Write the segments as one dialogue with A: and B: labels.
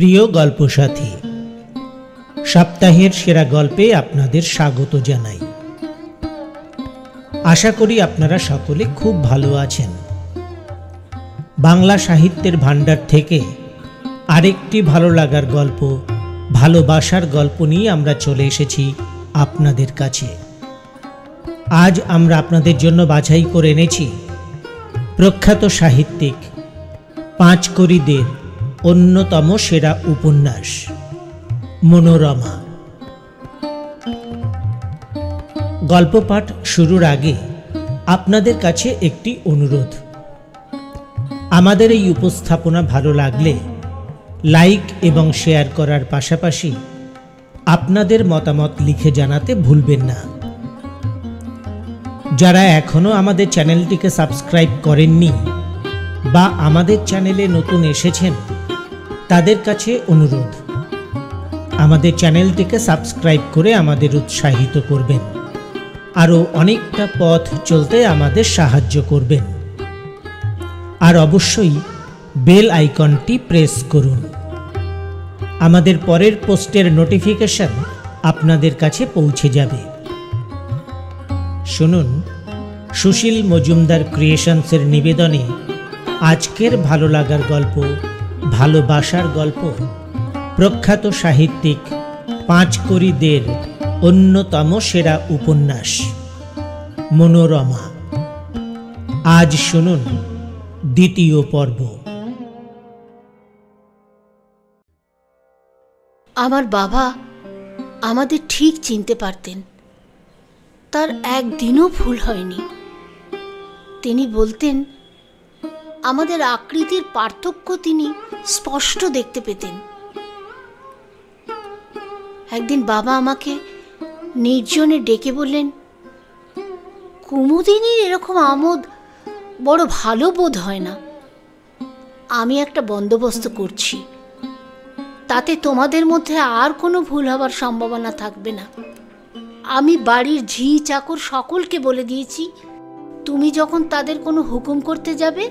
A: প্রিয় গল্পসাথী, সপ্তাহের সেরা গল্পে আপনাদের স্বাগত জানাই। আশা করি আপনারা সকলে খুব ভালো আছেন। বাংলা সাহিত্যের ভাণ্ডার থেকে আরেকটি ভালো লাগার গল্প, ভালোবাসার গল্প নিয়ে আমরা চলে এসেছি আপনাদের কাছে। আজ আমরা আপনাদের জন্য বাছাই করে এনেছি প্রখ্যাত সাহিত্যিক পাঁচকড়িদের অন্যতম সেরা উপন্যাস মনোরমা। গল্প পাঠ শুরুর আগে আপনাদের কাছে একটি অনুরোধ। আমাদের এই উপস্থাপনা ভালো লাগলে লাইক এবং শেয়ার করার পাশাপাশি আপনাদের মতামত লিখে জানাতে ভুলবেন না। যারা এখনো আমাদের চ্যানেলটিকে সাবস্ক্রাইব করেননি বা আমাদের চ্যানেলে নতুন এসেছেন, তাদের কাছে অনুরোধ, আমাদের চ্যানেলটিকে সাবস্ক্রাইব করে আমাদের উৎসাহিত করবেন, আরও অনেকটা পথ চলতে আমাদের সাহায্য করবেন। আর অবশ্যই বেল আইকনটি প্রেস করুন। আমাদের পরের পোস্টের নোটিফিকেশন আপনাদের কাছে পৌঁছে যাবে। শুনুন সুশীল মজুমদার ক্রিয়েশনসের নিবেদনে আজকের ভালো লাগার গল্প, ভালোবাসার গল্প, প্রখ্যাত সাহিত্যিক পাঁচকড়িদের অন্যতম সেরা উপন্যাস মনোরমা। আজ শুনুন দ্বিতীয় পর্ব।
B: আমার বাবা আমাদের ঠিক চিনতে পারতেন, তার একদিনও ভুল হয়নি। তিনি বলতেন, আমাদের আকৃতির পার্থক্য তিনি স্পষ্ট দেখতে পেতেন। একদিন বাবা আমাকে নির্জনে ডেকে বললেন, কুমুদিনীর এরকম আমোদ বড় ভালো বোধ হয় না। আমি একটা বন্দোবস্ত করছি, তাতে তোমাদের মধ্যে আর কোনো ভুল হবার সম্ভাবনা থাকবে না। আমি বাড়ির ঝি চাকর সকলকে বলে দিয়েছি, তুমি যখন তাদের কোনো হুকুম করতে যাবে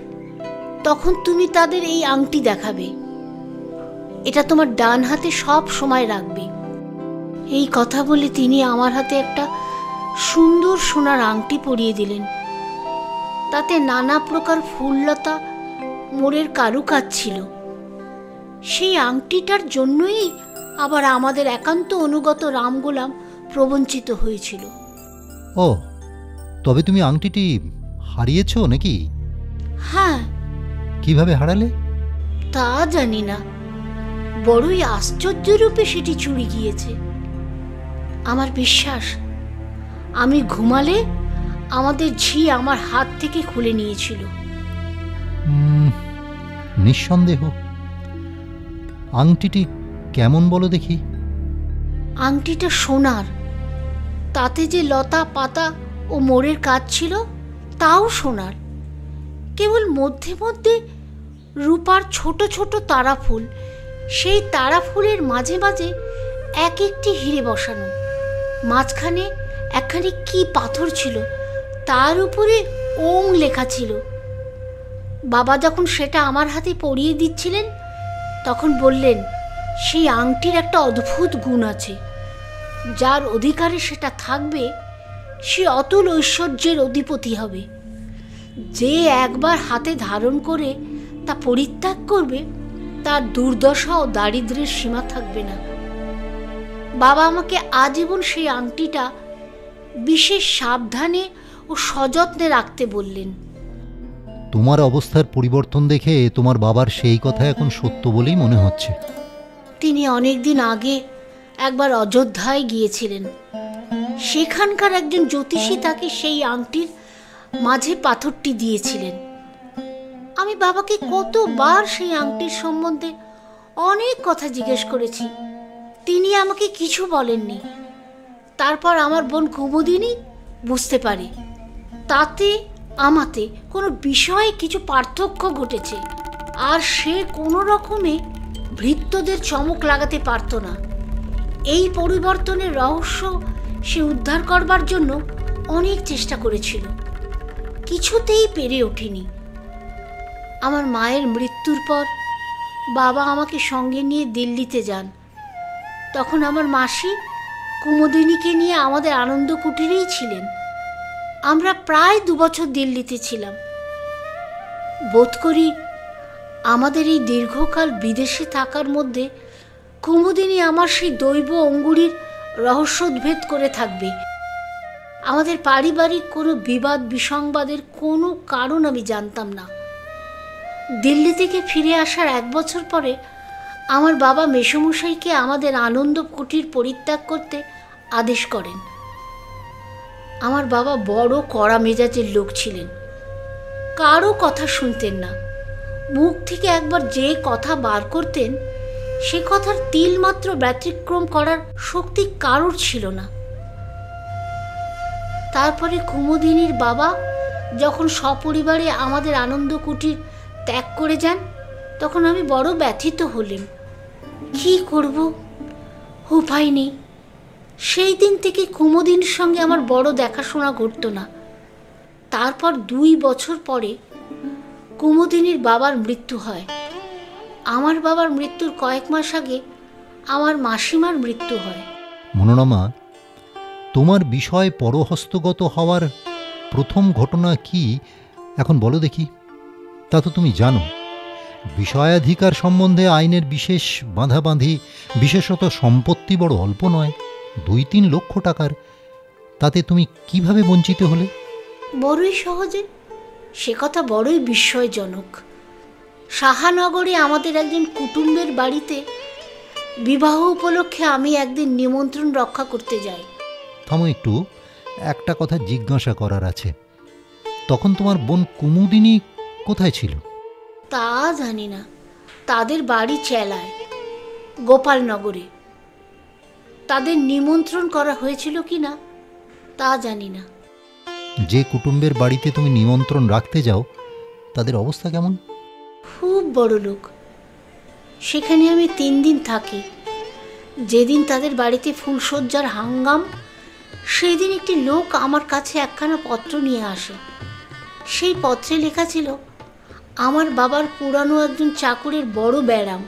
B: তখন তুমি তাদের এই আংটি দেখাবে। এটা তোমার ডান হাতে সব সময় রাখবে। এই কথা বলে তিনি আমার হাতে একটা সুন্দর সোনার আংটি পরিয়ে দিলেন। তাতে নানা প্রকার ফুললতা মোড়ের কারুকাজ ছিল। সেই আংটিটার জন্যই আবার আমাদের একান্ত অনুগত রামগোলাম প্রবঞ্চিত হয়েছিল।
C: ও, তবে তুমি আংটিটি হারিয়েছো নাকি?
B: হ্যাঁ।
C: কিভাবে হারালে?
B: তা জানি না, বড়ই আশ্চর্যরূপে সেটি চুরি গিয়েছে। আমার বিশ্বাস, আমি ঘুমালে আমাদের ঝি আমার হাত থেকে খুলে নিয়েছিল।
C: নিঃসন্দেহ। আংটিটি কেমন বলো দেখি?
B: আংটিটা সোনার, তাতে যে লতা পাতা ও মোড়ের কাজ ছিল তাও সোনার। কেবল মধ্যে মধ্যে রূপার ছোট ছোট তারা ফুল, সেই তারা ফুলের মাঝে মাঝে এক একটি হিরে বসানো। মাঝখানে একখানি কি পাথর ছিল, তার উপরে ওং লেখা ছিল। বাবা যখন সেটা আমার হাতে পরিয়ে দিচ্ছিলেন তখন বললেন, সেই আংটির একটা অদ্ভুত গুণ আছে। যার অধিকারে সেটা থাকবে সে অতুল ঐশ্বর্যের অধিপতি হবে। যে একবার হাতে ধারণ করে তা পরিত্যাগ করবে, তার দুর্দশা ও দারিদ্র্যের সীমা থাকবে না। বাবা আমাকে আজীবন সেই আংটিটা বিশেষ সাবধানে ও সযত্নে রাখতে বললেন।
C: তোমার অবস্থার পরিবর্তন দেখে তোমার বাবার সেই কথা এখন সত্য বলেই মনে হচ্ছে।
B: তিনি অনেকদিন আগে একবার অযোধ্যায় গিয়েছিলেন। সেখানকার একজন জ্যোতিষী তাকে সেই আংটির মাঝে পাথরটি দিয়েছিলেন। আমি বাবাকে কতবার সেই আংটির সম্বন্ধে অনেক কথা জিজ্ঞেস করেছি, তিনি আমাকে কিছু বলেননি। তারপর আমার বোন কুমুদিনী বুঝতে পারে তাতে আমাতে কোনো বিষয়ে কিছু পার্থক্য ঘটেছে, আর সে কোনো রকমে ভৃত্যদের চমক লাগাতে পারত না। এই পরিবর্তনের রহস্য সে উদ্ধার করবার জন্য অনেক চেষ্টা করেছিল, কিছুতেই পেরে ওঠেনি। আমার মায়ের মৃত্যুর পর বাবা আমাকে সঙ্গে নিয়ে দিল্লিতে যান। তখন আমার মাসি কুমুদিনীকে নিয়ে আমাদের আনন্দ কুটিরেই ছিলেন। আমরা প্রায় 2 বছর দিল্লিতে ছিলাম। বোধ করি আমাদের এই দীর্ঘকাল বিদেশে থাকার মধ্যে কুমুদিনী আমার সেই দৈব অঙ্গুরীর রহস্যোদ্ভেদ করে থাকবে। আমাদের পারিবারিক কোনো বিবাদ বিসংবাদের কোনো কারণ আমি জানতাম না। দিল্লি থেকে ফিরে আসার 1 বছর পরে আমার বাবা মেসোমশাইকে আমাদের আনন্দ কুটির পরিত্যাগ করতে আদেশ করেন। আমার বাবা বড় কড়া মেজাজের লোক ছিলেন, কারো কথা শুনতেন না। মুখ থেকে একবার যে কথা বার করতেন সে কথার তিলমাত্র ব্যতিক্রম করার শক্তি কারোর ছিল না। তারপরে কুমুদিনীর বাবা যখন সপরিবারে আমাদের আনন্দ কুটির ত্যাগ করে যান, তখন আমি বড় ব্যথিত হলাম। কি করব, উপায় নেই। সেই দিন থেকে কুমুদিনীর সঙ্গে আমার বড় দেখাশোনা ঘটত না। তারপর 2 বছর পরে কুমুদিনীর বাবার মৃত্যু হয়। আমার বাবার মৃত্যুর কয়েক মাস আগে আমার মাসিমার মৃত্যু হয়।
C: মনোরমা, তোমার বিষয় পরহস্তগত হওয়ার প্রথম ঘটনা কি এখন বলো দেখি। তা তো তুমি জানো, বিষয়াধিকার সম্বন্ধে আইনের বিশেষ বাঁধাবাঁধি, বিশেষত সম্পত্তি বড় অল্প নয়, 2-3 লক্ষ টাকার। তাতে তুমি কিভাবে বঞ্চিত হলে?
B: বড়ই সহজে। সে কথা বড়ই বিস্ময়জনক। সাহানগরে আমাদের একজন কুটুম্বের বাড়িতে বিবাহ উপলক্ষে আমি একদিন নিমন্ত্রণ রক্ষা করতে যাই।
C: থামো একটু, একটা কথা জিজ্ঞাসা করার আছে। তখন তোমার বোন কুমুদিনী কোথায় ছিল?
B: তা জানি না। তাদের বাড়ি চেলায়, গোপালনগরে। তাদের নিমন্ত্রণ করা হয়েছিল কি না তা জানি না।
C: যে কুটুম্বের বাড়িতে তুমি নিমন্ত্রণ রাখতে যাও তাদের অবস্থা কেমন?
B: খুব বড় লোক। সেখানে আমি 3 দিন থাকি। যেদিন তাদের বাড়িতে ফুলসজ্জার হাঙ্গাম, সেই দিন একটি লোক আমার কাছে একখানা পত্র নিয়ে আসে। সেই পত্রে লেখা ছিল, আমার বাবার পুরানো একজন চাকরের বড় ব্যারাম,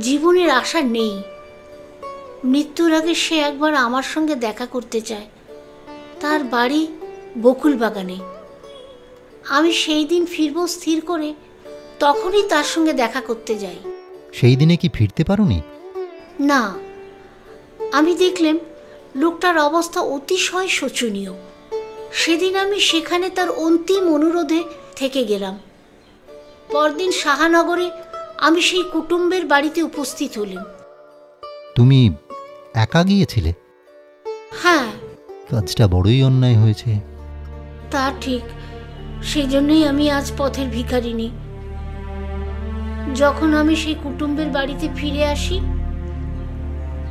B: জীবনের আশা নেই। মৃত্যুর আগে সে একবার আমার সঙ্গে দেখা করতে চায়। তার বাড়ি বকুল বাগানে। আমি সেই দিন ফিরব স্থির করে তখনই তার সঙ্গে দেখা করতে যাই।
C: সেই দিনে কি ফিরতে পারোনি?
B: না, আমি দেখলাম লোকটার অবস্থা অতিশয় শোচনীয়। সেদিন আমি সেখানে তার অন্তিম অনুরোধে থেকে গেলাম। পরদিন সাহানগরে আমি সেই কুটুম্বের বাড়িতে উপস্থিত হলাম।
C: তুমি একা গিয়েছিলে?
B: হ্যাঁ।
C: কাজটা বড়ই অন্যায় হয়েছে।
B: তা ঠিক, সেই জন্যই আমি আজ পথের ভিখারিনী। যখন আমি সেই কুটুম্বের বাড়িতে ফিরে আসি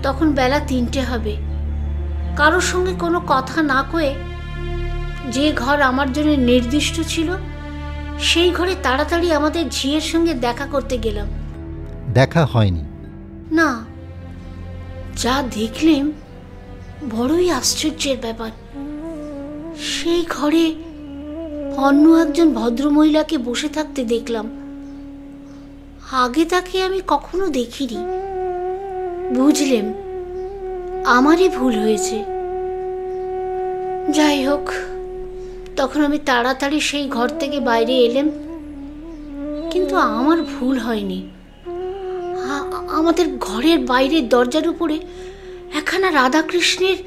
B: তখন বেলা 3টে হবে। কারোর সঙ্গে কোনো কথা না কয়ে যে ঘর আমার জন্য নির্দিষ্ট ছিল সেই ঘরে তাড়াতাড়ি আমাদের ঝিয়ের সঙ্গে দেখা করতে গেলাম।
C: দেখা হয়নি?
B: না। যা দেখলাম বড়ই আশ্চর্যের ব্যাপার। সেই ঘরে অন্য একজন ভদ্রমহিলাকে বসে থাকতে দেখলাম। আগে তাকে আমি কখনো দেখিনি। বুঝলাম আমারই ভুল হয়েছে। যাই হোক, তখন আমি তাড়াতাড়ি সেই ঘর থেকে বাইরে এলাম। কিন্তু আমার ভুল হয়নি। আমাদের ঘরের বাইরের দরজার উপরে একখানা রাধাকৃষ্ণের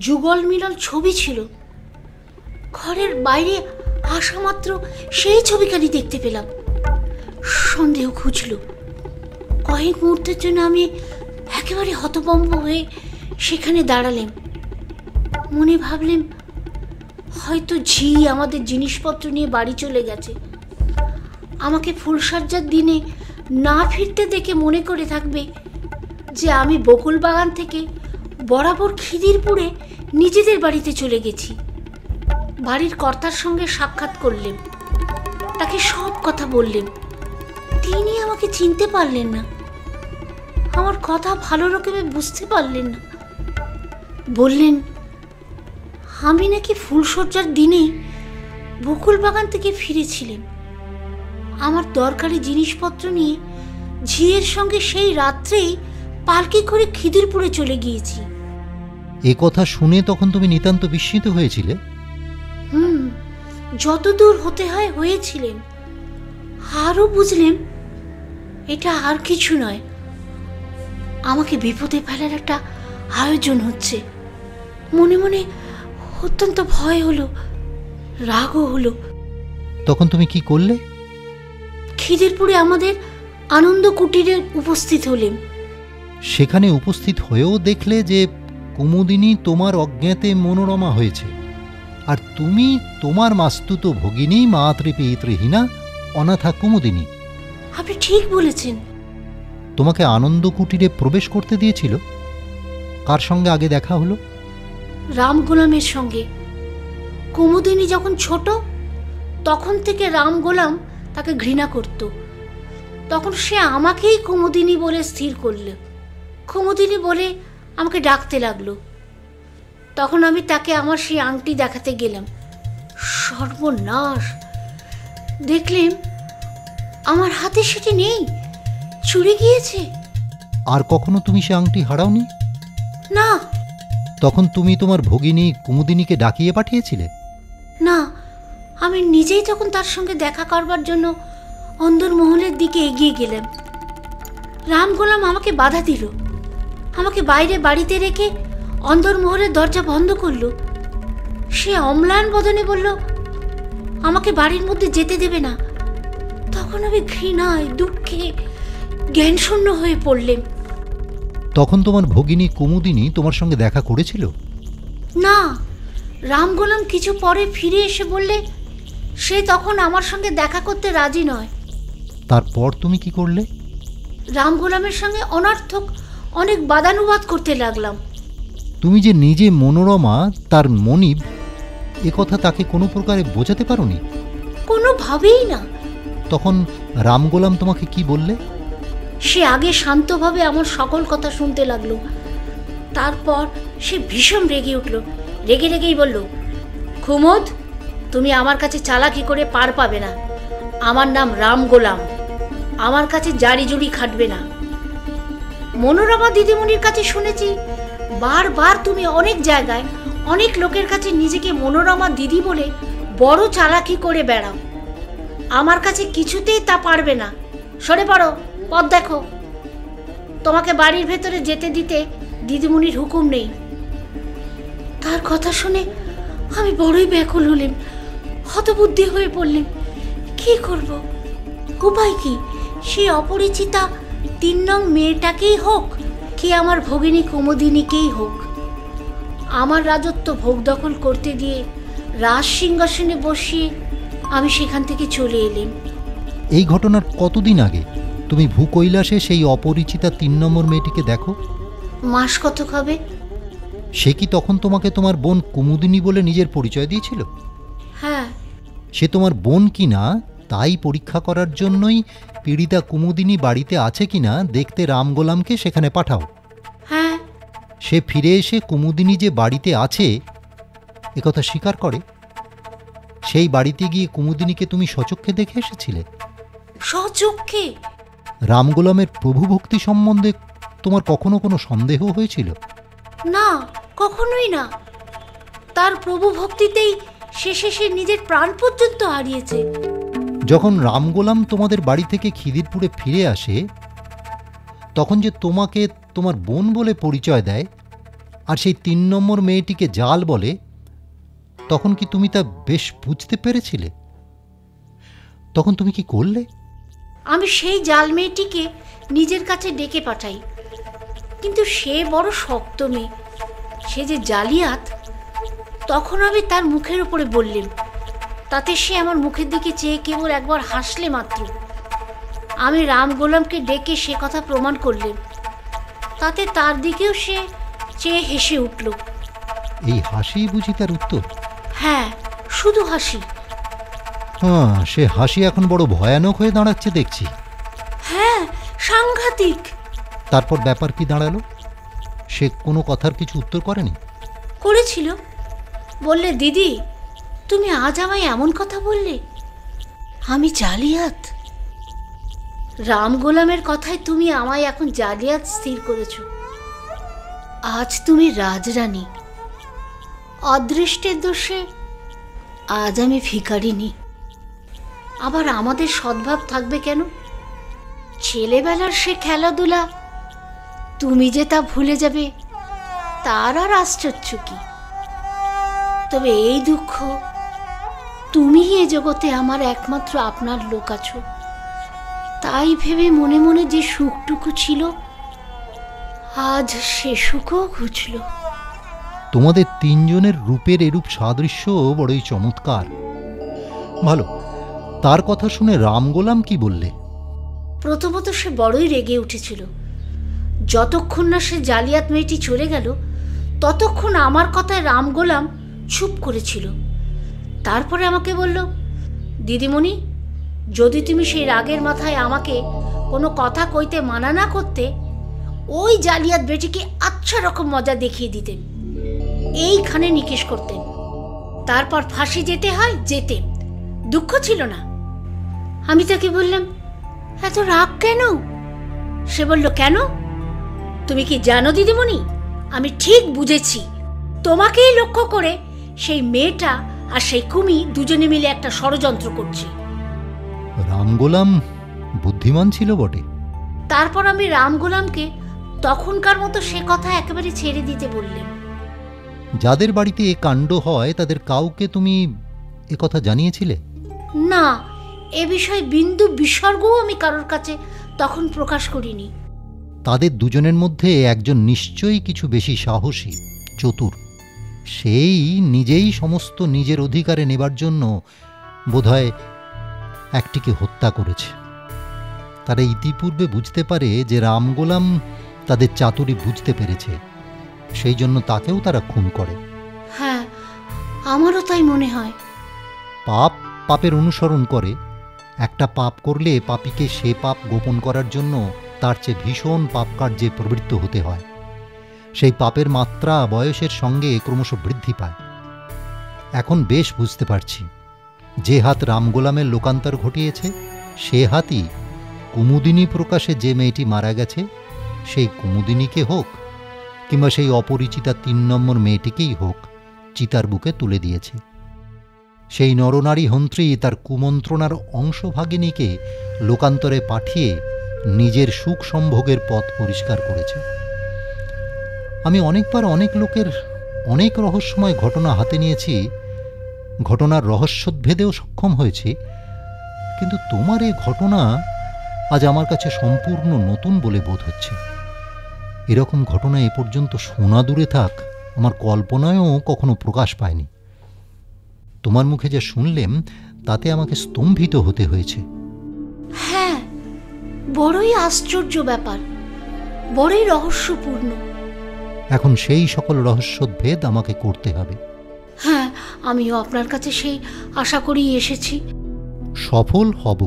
B: যুগল মিলন ছবি ছিল। ঘরের বাইরে আসা মাত্র সেই ছবিখানি দেখতে পেলাম। সন্দেহ খুঁজল। কয়েক মুহূর্তের জন্য আমি একেবারে হতভম্ব হয়ে সেখানে দাঁড়ালাম। মনে ভাবলাম হয়তো ঝি আমাদের জিনিসপত্র নিয়ে বাড়ি চলে গেছে। আমাকে ফুলসজ্জার দিনে না ফিরতে দেখে মনে করে থাকবে যে আমি বকুল বাগান থেকে বরাবর খিদিরপুরে নিজেদের বাড়িতে চলে গেছি। বাড়ির কর্তার সঙ্গে সাক্ষাৎ করলেন, তাকে সব কথা বললেন। তিনি আমাকে চিনতে পারলেন না, আমার কথা ভালো রকমে বুঝতে পারলেন না। বললেন আমি নাকি ফুলসজ্জার দিনেই বকুল বাগান থেকে ফিরেছিলাম। আমার দরকারি জিনিসপত্র নিয়ে ঝিয়ের সঙ্গে সেই রাত্রেই পালকি করে খিদিরপুরে চলে গিয়েছি।
C: এ কথা শুনে তখন তুমি নিতান্ত বিস্মিত হয়েছিলে?
B: যতদূর হতে হয় হয়েছিলেন। আরও বুঝলেন এটা আর কিছু নয়, আমাকে বিপদে ফেলার একটা আয়োজন হচ্ছে। মনে মনে অত্যন্ত ভয় হলো, রাগও হলো।
C: তখন তুমি কি করলে?
B: খিদিরপুরে আমাদের আনন্দ কুটিরে উপস্থিত হলেন।
C: সেখানে উপস্থিত হয়েও দেখলে যে কুমুদিনী তোমার অজ্ঞাতে মনোরমা হয়েছে, আর তুমি তোমার মাস্তুত ভগিনী মাতৃপিতৃহীনা অনাথা কুমুদিনী।
B: আপনি ঠিক বলেছেন।
C: তোমাকে আনন্দ কুটিরে প্রবেশ করতে দিয়েছিল? কার সঙ্গে আগে দেখা হলো?
B: রাম গোলামের সঙ্গে। কুমুদিনী যখন ছোট তখন থেকে রাম গোলাম তাকে ঘৃণা করত। তখন সে আমাকেই কুমুদিনী বলে স্থির করল। কুমুদিনী বলে আমাকে ডাকতে লাগলো। তখন আমি তাকে আমার সেই আংটি দেখাতে গেলাম। সর্বনাশ! দেখলেন আমার হাতে সেটি নেই, চুরি গিয়েছে।
C: আর কখনো তুমি সে আংটি হারাওনি?
B: না।
C: তখন তুমি তোমার ভগিনী কুমুদিনীকে ডাকিয়ে পাঠিয়েছিলে?
B: না, আমি নিজেই তখন তার সঙ্গে দেখা করবার জন্য অন্দরমহলের দিকে এগিয়ে গেলাম। রাম গোলাম আমাকে বাধা দিল, আমাকে বাইরে বাড়িতে রেখে অন্দরমহলের দরজা বন্ধ করল। সে অম্লান বদনে বলল আমাকে বাড়ির মধ্যে যেতে দেবে না। তখন আমি ঘৃণায় দুঃখে জ্ঞানশূন্য হয়ে পড়লেন।
C: তখন তোমার ভগিনী কুমুদিনী তোমার সঙ্গে দেখা করেছিল?
B: না, রাম গোলাম কিছু পরে ফিরে এসে বললে সে তখন আমার সঙ্গে দেখা করতে রাজি নয়।
C: তারপর তুমি কি করলে?
B: রাম গোলামের সঙ্গে অনর্থক অনেক বাদানুবাদ করতে লাগলাম।
C: তুমি যে নিজে মনোরমা তার মনিব, এ কথা তাকে কোনো প্রকারে বোঝাতে পারোনি?
B: কোনোভাবেই না।
C: তখন রাম গোলাম তোমাকে কি বললে?
B: সে আগে শান্তভাবে আমার সকল কথা শুনতে লাগলো। তারপর সে ভীষণ রেগে উঠল। রেগেই বলল, কুমুদ, তুমি আমার কাছে চালাকি করে পার পাবে না। আমার নাম রাম গোলাম, আমার কাছে জারি জুড়ি খাটবে না। মনোরমা দিদিমণির কাছে শুনেছি বারবার তুমি অনেক জায়গায় অনেক লোকের কাছে নিজেকে মনোরমা দিদি বলে বড় চালাকি করে বেড়াও। আমার কাছে কিছুতেই তা পারবে না। সরে পড়ো, পথ দেখো। তোমাকে বাড়ির ভেতরে যেতে দিতে দিদিমণির হুকুম নেই। তার কথা শুনে আমি বড়ই ব্যাকুল হলাম, হতবুদ্ধি হয়ে পড়লেন। কি করব, উপায় কি? সে অপরিচিতা ৩ নং মেয়েটাকেই হোক কি আমার ভগিনী কুমুদিনীকেই হোক, আমার রাজত্ব ভোগ দখল করতে দিয়ে রাজ সিংহাসনে বসিয়ে আমি সেখান থেকে চলে এলাম।
C: এই ঘটনার কতদিন আগে তুমি ভূকৈলাসে সেই অপরিচিতা ৩ নম্বর মেয়েটিকে দেখো?
B: মাস কতক হবে।
C: সে কি তখন তোমাকে তোমার বোন কুমুদিনী বলে নিজের পরিচয় দিয়েছিল?
B: হ্যাঁ।
C: সে তোমার বোন কিনা তাই পরীক্ষা করার জন্যই পীড়িতা কুমুদিনী বাড়িতে আছে কিনা দেখতে রাম গোলামকে সেখানে পাঠাও।
B: হ্যাঁ।
C: সে ফিরে এসে কুমুদিনী যে বাড়িতে আছে একথা স্বীকার করে। সেই বাড়িতে গিয়ে কুমুদিনীকে তুমি সচক্ষে দেখে এসেছিলে?
B: সচক্ষে।
C: রাম গোলামের প্রভুভক্তি সম্বন্ধে তোমার কখনো কোনো সন্দেহ হয়েছিল?
B: না, কখনোই না। তার প্রভু ভক্তিতেই শেষে সে নিজের প্রাণ পর্যন্ত হারিয়েছে।
C: যখন রাম গোলাম তোমাদের বাড়ি থেকে খিদিরপুরে ফিরে আসে তখন যে তোমাকে তোমার বোন বলে পরিচয় দেয় আর সেই ৩ নম্বর মেয়েটিকে জাল বলে, তখন কি তুমি তা বেশ বুঝতে পেরেছিলে? তখন তুমি কি করলে?
B: আমি সেই জাল মেয়েটিকে নিজের কাছে ডেকে পাঠাই, কিন্তু সে বড় শক্ত মেয়ে, সে যে জালিয়াত। তখন আমি তার মুখের উপরে বললাম, তাতে সে আমার মুখের দিকে চেয়ে কেবল একবার হাসলে মাত্র। আমি রাম গোলামকে ডেকে সে কথা প্রমাণ করলাম, তাতে তার দিকেও সে চেয়ে হেসে উঠল।
C: এই হাসি বুঝি তার উত্তর?
B: হ্যাঁ, শুধু হাসি।
C: হ্যাঁ, সে হাসি এখন বড় ভয়ানক হয়ে দাঁড়াচ্ছে দেখছি।
B: হ্যাঁ, সাংঘাতিক।
C: তারপর ব্যাপার কি দাঁড়ালো? সে কোনো কথার কিছু উত্তর করেনি?
B: করেছিল। বললে, দিদি, তুমি আজ আমায় এমন কথা বললে, আমি জালিয়াত। রাম গোলামের কথায় তুমি আমায় এখন জালিয়াত স্থির করেছ। আজ তুমি রাজরানী, অদৃষ্টের দোষে আজ আমি ভিখারিনী। আবার আমাদের সদ্ভাব থাকবে কেন? ছেলেবেলার সে খেলাধুলা তুমি যে তা ভুলে যাবে, তার আর আশ্চর্য কি? তবে এই দুঃখ, তুমি এ জগতে আমার একমাত্র আপনার লোক আছো, তাই ভেবে মনে মনে যে সুখটুকু ছিল, আজ সে সুখও ঘুচল।
C: তোমাদের তিনজনের রূপের এরূপ সাদৃশ্য বড়ই চমৎকার। ভালো, তার কথা শুনে রামগোলাম কি বললে?
B: প্রথমত সে বড়ই রেগে উঠেছিল। যতক্ষণ না সে জালিয়াত মেয়েটি চলে গেল, ততক্ষণ আমার কথায় রামগোলাম চুপ করেছিল। তারপরে আমাকে বলল, দিদিমণি, যদি তুমি সেই রাগের মাথায় আমাকে কোনো কথা কইতে মানা না করতে, ওই জালিয়াত বেটিকে আচ্ছা রকম মজা দেখিয়ে দিতেন, এইখানে নিকেশ করতেন, তারপর ফাঁসি যেতে হয় যেতে, দুঃখ ছিল না। আমি তাকে বললাম, এত রাগ কেন? সে বলল, কেন? তুমি কি জানো দিদিমণি, আমি ঠিক বুঝেছি, তোমাকেই লক্ষ্য করে সেই মেয়েটা আর সেই কুমি দুজনে মিলে একটা ষড়যন্ত্র করছে।
C: রামগোলাম বুদ্ধিমান ছিল বটে।
B: তারপর আমি রামগোলামকে তখনকার মতো সে কথা একেবারে ছেড়ে দিতে বললেন।
C: যাদের বাড়িতে এ কাণ্ড হয় তাদের কাউকে তুমি এ কথা জানিয়েছিলে?
B: না, এ বিষয়ে বিন্দু বিসর্গও আমি কারোর কাছে তখন প্রকাশ করিনি।
C: তাদের দুজনের মধ্যে একজন নিশ্চয়ই কিছু বেশি সাহসী, চতুর। সেই নিজেই সমস্ত নিজের অধিকারে নেবার জন্য বোধহয় একটিকে হত্যা করেছে। তারা ইতিপূর্বে বুঝতে পারে যে রামগোলাম তাদের চাতুরি বুঝতে পেরেছে, সেই জন্য তাকেও তারা খুন করে।
B: হ্যাঁ, আমারও তাই মনে হয়।
C: পাপ পাপের অনুসরণ করে। একটা পাপ করলে পাপীকে সে পাপ গোপন করার জন্য তার চেয়ে ভীষণ পাপ কার্যে প্রবৃত্ত হতে হয়। সেই পাপের মাত্রা বয়সের সঙ্গে ক্রমশ বৃদ্ধি পায়। এখন বেশ বুঝতে পারছি, যে হাত রামগোলামের লোকান্তর ঘটিয়েছে, সে হাতই কুমুদিনী প্রকাশে যে মেয়েটি মারা গেছে, সেই কুমুদিনীকে হোক কিংবা সেই অপরিচিতা ৩ নম্বর মেয়েটিকেই হোক, চিতার বুকে তুলে দিয়েছে। সেই নরনারী হন্ত্রী তার কুমন্ত্রণার অংশভাগিনীকে লোকান্তরে পাঠিয়ে নিজের সুখ সম্ভোগের পথ পরিষ্কার করেছে। আমি অনেকবার অনেক লোকের অনেক রহস্যময় ঘটনা হাতে নিয়েছি, ঘটনার রহস্যোদ্ভেদেও সক্ষম হয়েছি, কিন্তু তোমার এই ঘটনা আজ আমার কাছে সম্পূর্ণ নতুন বলে বোধ হচ্ছে। এরকম ঘটনা এ পর্যন্ত শোনা দূরে থাক, আমার কল্পনায়ও কখনো প্রকাশ পায়নি। তোমার মুখে যা শুনলেম তাতে আমাকে স্তম্ভিত হতে হয়েছে।
B: হ্যাঁ, বড়ই আশ্চর্য ব্যাপার, বড়ই রহস্যপূর্ণ।
C: এখন সেই সকল রহস্যোদ্ভেদ আমাকে করতে হবে।
B: হ্যাঁ, আমিও আপনার কাছে সেই আশা করেই এসেছি।
C: সফল হব,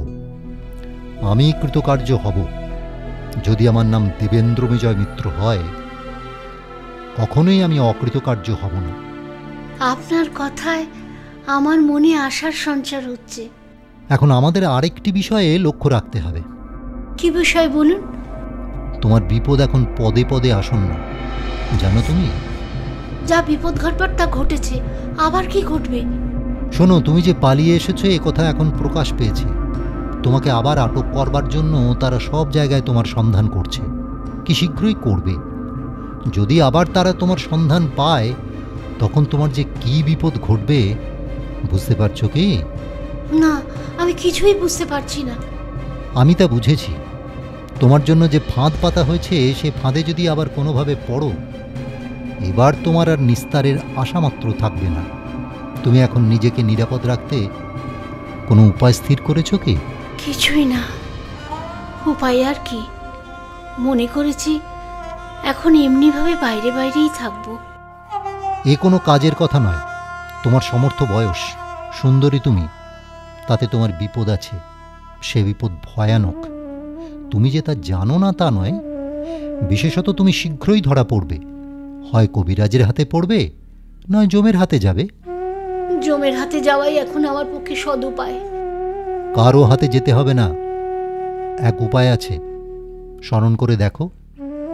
C: আমি কৃতকার্য হব। যদি আমার নাম দেবেন্দ্র বিজয় মিত্র হয়, কখনোই আমি অকৃতকার্য হব না।
B: আপনার কথায় আমার মনে আশার সঞ্চার হচ্ছে।
C: এখন আমাদের আরেকটি বিষয়ে লক্ষ্য রাখতে হবে।
B: কি বিষয় বলুন?
C: তোমার বিপদ এখন পদে পদে আসন্ন, জানো তুমি?
B: যা বিপদ ঘটবার তা ঘটেছে, আবার কি ঘটবে?
C: শোনো, তুমি যে পালিয়ে এসেছো এ কথা এখন প্রকাশ পেয়েছে। তোমাকে আবার আটক করবার জন্য তারা সব জায়গায় তোমার সন্ধান করছে, কি শীঘ্রই করবে। যদি আবার তারা তোমার সন্ধান পায়, তখন তোমার যে কি বিপদ ঘটবে বুঝতে পারছো কি?
B: না, আমি কিছুই বুঝতে পারছি না।
C: আমি তা বুঝেছি। তোমার জন্য যে ফাঁদ পাতা হয়েছে, সে ফাঁদে যদি আবার কোনোভাবে পড়ো, এবার তোমার আর নিস্তারের আশামাত্র থাকবে না। তুমি এখন নিজেকে নিরাপদ রাখতে কোনো উপায় স্থির করেছো কি?
B: কিছুই না। উপায় আর কি? মনে করেছি এখন এমনিভাবে বাইরে বাইরেই থাকবো।
C: এ কোনো কাজের কথা নয়। তোমার সমর্থ বয়স, সুন্দরী তুমি, তাতে তোমার বিপদ আছে। সে বিপদ ভয়ানক। তুমি যে তা জানো না তা নয়, বিশেষত তুমি শীঘ্রই ধরা পড়বে। হয় কবিরাজের হাতে পড়বে, নয় জমের হাতে যাবে।
B: জমের হাতে যাওয়াই এখন আমার পক্ষে সদ উপায়।
C: কারো হাতে যেতে হবে না। এক উপায় আছে, স্মরণ করে দেখো।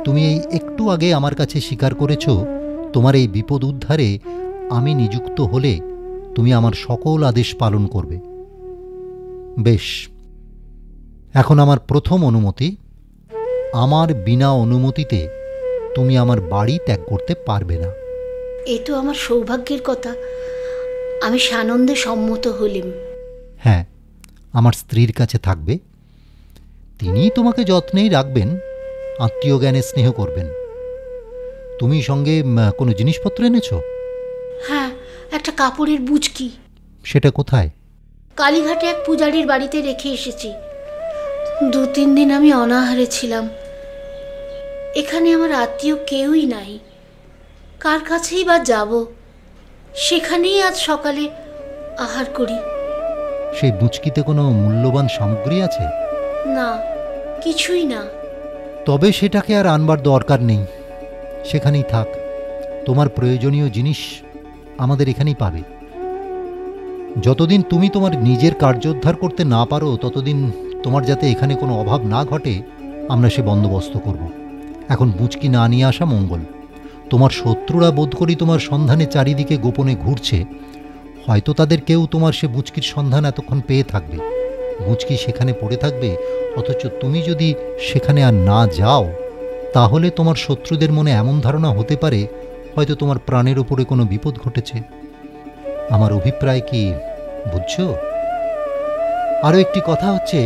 C: তুমি এই একটু আগে আমার কাছে স্বীকার করেছ তোমার এই বিপদ উদ্ধারে আমি নিযুক্ত হলে তুমি আমার সকল আদেশ পালন করবে। বেশ, এখন আমার প্রথম অনুমতি, আমার বিনা অনুমতিতে তুমি আমার বাড়ি ত্যাগ করতে পারবে না।
B: এ তো আমার সৌভাগ্যের কথা। আমি সানন্দে সম্মত হলিম।
C: হ্যাঁ, আমার স্ত্রীর কাছে থাকবে, তিনি তোমাকে যত্নেই রাখবেন, আত্মীয় জ্ঞানে স্নেহ করবেন। তুমি সঙ্গে কোনো জিনিসপত্র এনেছো?
B: হ্যাঁ, একটা কাপড়ের বুচকি।
C: সেটা কোথায়?
B: কালীঘাটে এক পূজারীর বাড়িতে রেখে এসেছি। 2-3 দিন আমি অনাহারে ছিলাম। এখানে আমার আত্মীয় কেউই নাই, কার কাছেই বা যাব? সেখানেই আজ সকালে আহার করি।
C: সেই বুঁচকিতে কোনো মূল্যবান সামগ্রী আছে?
B: না, কিছুই না।
C: তবে সেটাকে আর আনবার দরকার নেই, সেখানেই থাক। তোমার প্রয়োজনীয় জিনিস আমাদের এখানেই পাবে। যতদিন তুমি তোমার নিজের কার্যোদ্ধার করতে না পারো, ততদিন তোমার যাতে এখানে কোনো অভাব না ঘটে আমরা সে বন্দোবস্ত করব। এখন বুঁচকি না নিয়ে আসা মঙ্গল। তোমার শত্রুরা বোধ করি তোমার সন্ধানে চারিদিকে গোপনে ঘুরছে। হয়তো তাদের কেউ তোমার সে বুঁচকির সন্ধান এতক্ষণ পেয়ে থাকবে। বুঁচকি সেখানে পড়ে থাকবে, অথচ তুমি যদি সেখানে আর না যাও, তাহলে তোমার শত্রুদের মনে এমন ধারণা হতে পারে হয়তো তোমার প্রাণের ওপরে কোনো বিপদ ঘটেছে। আমার অভিপ্রায় কি বুঝছো? আরও একটি কথা হচ্ছে,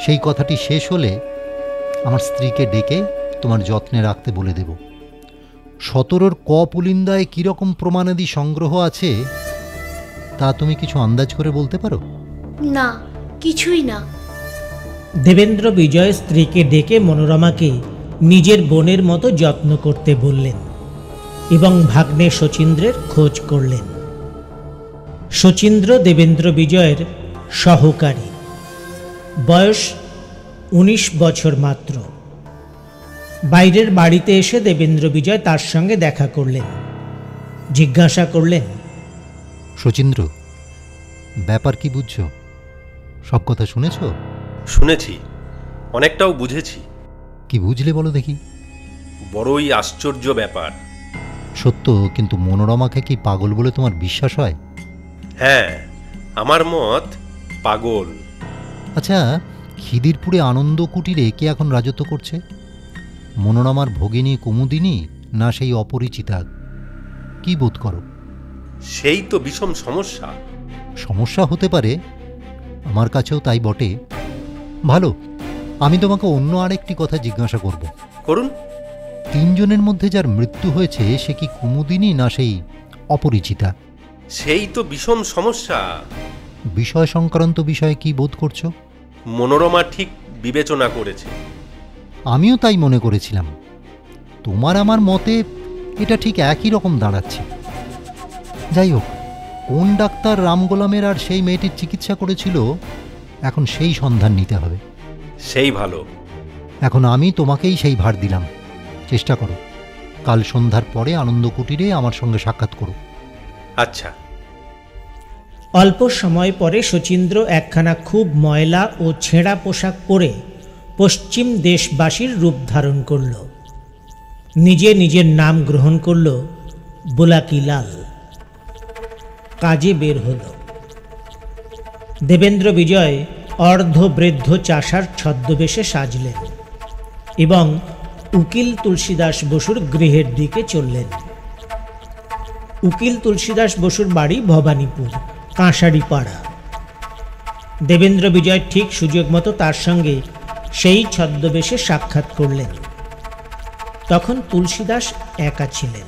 C: সেই কথাটি শেষ হলে আমার স্ত্রীকে ডেকে তোমার যত্নে রাখতে বলে দেব। 17 ক পুলিন্দায় কীরকম প্রমাণাদি সংগ্রহ আছে তা তুমি কিছু আন্দাজ করে বলতে পারো?
B: না, কিছুই না।
A: দেবেন্দ্র বিজয় স্ত্রীকে ডেকে মনোরমাকে নিজের বোনের মতো যত্ন করতে বললেন এবং ভাগ্নে শচীন্দ্রের খোঁজ করলেন। শচীন্দ্র দেবেন্দ্র বিজয়ের সহকারী, বয়স 19 বছর মাত্র। বাইরের বাড়িতে এসে দেবেন্দ্র বিজয় তার সঙ্গে দেখা করলেন, জিজ্ঞাসা করলেন,
C: শচীন্দ্র, ব্যাপার কি বুঝছো? সব কথা শুনেছ?
D: শুনেছি, অনেকটাও বুঝেছি।
C: কি বুঝলে বলো দেখি।
D: বড়ই আশ্চর্য ব্যাপার।
C: সত্য, কিন্তু মনোরমাকে কি পাগল বলে তোমার বিশ্বাস হয়?
D: হ্যাঁ, আমার মত পাগল।
C: আচ্ছা, খিদিরপুরে আনন্দ কুটিরে কে এখন রাজত্ব করছে? মনোরমার ভগিনী কুমুদিনী না সেই অপরিচিতা? কি বোধ করো?
D: সেই তো বিষম সমস্যা।
C: সমস্যা হতে পারে, আমার কাছেও তাই বটে। ভালো, আমি তোমাকে অন্য আরেকটি কথা জিজ্ঞাসা করব।
D: করুন।
C: 3 জনের মধ্যে যার মৃত্যু হয়েছে সে কি কুমুদিনী না সেই অপরিচিতা?
D: সেই তো বিষম সমস্যা।
C: বিষয় সংক্রান্ত বিষয়ে কি বোধ করছো?
D: মনোরমা ঠিক বিবেচনা করেছে।
C: আমিও তাই মনে করেছিলাম। তোমার আমার মতে এটা ঠিক একই রকম দাঁড়াচ্ছে। যাই হোক, কোন ডাক্তার রাম গোলামের আর সেই মেয়েটির চিকিৎসা করেছিল, এখন সেই সন্ধান নিতে হবে।
D: সেই ভালো।
C: এখন আমি তোমাকেই সেই ভার দিলাম। চেষ্টা করো, কাল সন্ধ্যার পরে আনন্দ কুটিরে আমার সঙ্গে সাক্ষাৎ করো।
D: আচ্ছা।
A: অল্প সময় পরে শচীন্দ্র একখানা খুব ময়লা ও ছেঁড়া পোশাক পরে পশ্চিম দেশবাসীর রূপ ধারণ করল। নিজে নিজের নাম গ্রহণ করল বুলাকিলাল। কাজে বের হল। দেবেন্দ্র বিজয় অর্ধবৃদ্ধ চাষার ছদ্মবেশে সাজলেন এবং উকিল তুলসীদাস বসুর গৃহের দিকে চললেন। উকিল তুলসীদাস বসুর বাড়ি ভবানীপুর, কাঁসারি পাড়া। দেবেন্দ্র বিজয় ঠিক সুযোগ মতো তার সঙ্গে সেই ছদ্মবেশে সাক্ষাৎ করলেন। তখন তুলসীদাস একা ছিলেন।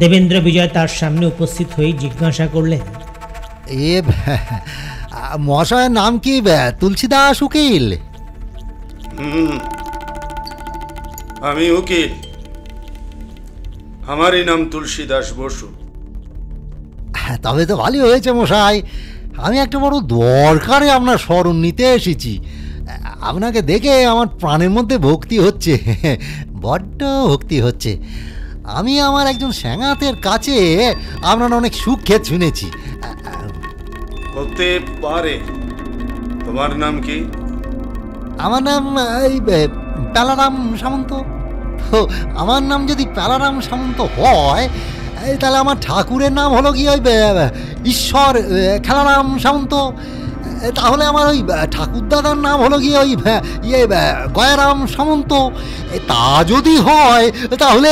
A: দেবেন্দ্র বিজয় তার সামনে উপস্থিত হয়ে জিজ্ঞাসা করলেন,
C: এ মহাশয়ের নাম কি তুলসীদাস উকিল?
E: আমি উকিল, আমারই নাম তুলসীদাস বসু।
C: তবে তো ভালোই হয়েছে মশাই, আমি একটা বড় দরকারে আপনার স্মরণ নিতে এসেছি। আপনাকে দেখে আমার প্রাণের মধ্যে ভক্তি হচ্ছে, বড্ড ভক্তি হচ্ছে। আমি আমার একজন স্যাঙাতের কাছে আপনার অনেক সুখ্যাত শুনেছি।
E: হতে পারে। তোমার নাম কি?
C: আমার নাম প্যালারাম সামন্ত। তো আমার নাম যদি প্যালারাম সামন্ত হয়, তাহলে আমার ঠাকুরের নাম হলো কি ওই ঈশ্বর খেলারাম সামন্ত। তাহলে আমার ওই ঠাকুরদাদার নাম হলো কি ওই গয়ারাম সামন্ত। তা যদি হয় তাহলে